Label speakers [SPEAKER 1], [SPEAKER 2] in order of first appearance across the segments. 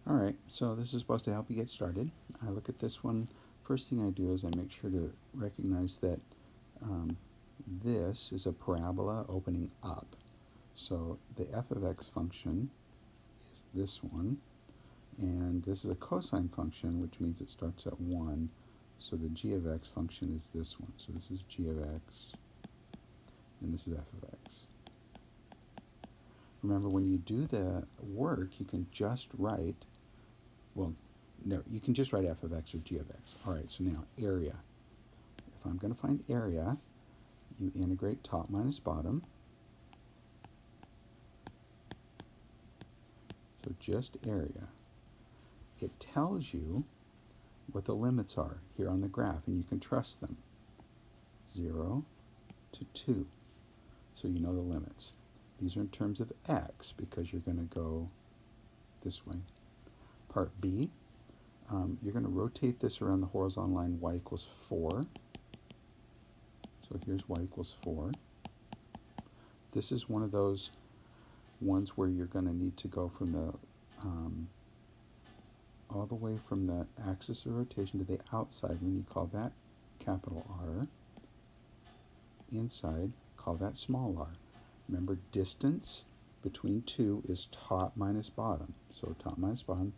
[SPEAKER 1] Alright, so this is supposed to help you get started. I look at this one. First thing I do is I make sure to recognize that this is a parabola opening up. So the f of x function is this one, and this is a cosine function, which means it starts at 1. So the g of x function is this one. So this is g of x, and this is f of x. Remember, when you do the work, you can just write, well, no, you can just write f of x or g of x. All right, so now area. If I'm going to find area, you integrate top minus bottom. So just area. It tells you what the limits are here on the graph, and you can trust them. 0 to 2. So you know the limits. These are in terms of x because you're going to go this way. Part B, you're going to rotate this around the horizontal line y equals 4. So here's y equals 4. This is one of those ones where you're going to need to go from the all the way from the axis of rotation to the outside. When you call that capital R, inside, call that small r. Remember, distance between two is top minus bottom. So top minus bottom,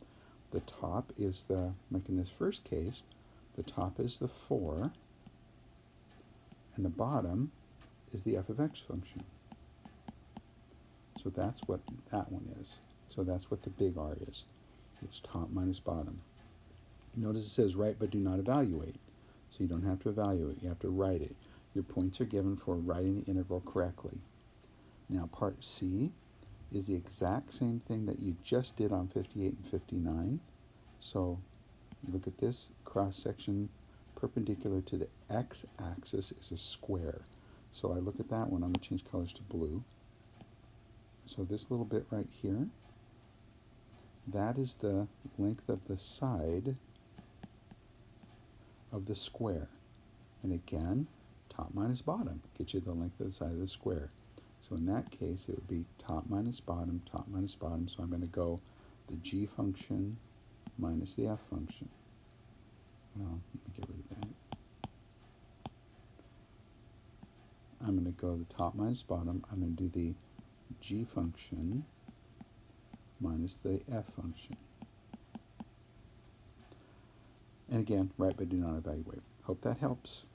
[SPEAKER 1] the top is the, like in this first case, the top is the 4, and the bottom is the f of x function. So that's what that one is. So that's what the big R is. It's top minus bottom. Notice it says write but do not evaluate. So you don't have to evaluate, you have to write it. Your points are given for writing the integral correctly. Now part C is the exact same thing that you just did on 58 and 59. So you look at this cross section perpendicular to the x-axis is a square. So I look at that one, I'm going to change colors to blue. So this little bit right here, that is the length of the side of the square. And again, top minus bottom gets you the length of the side of the square. So in that case, it would be top minus bottom, top minus bottom. So I'm going to go the g function minus the f function. Well, let me get rid of that. I'm going to go the top minus bottom. I'm going to do the g function minus the f function. And again, write but do not evaluate. Hope that helps.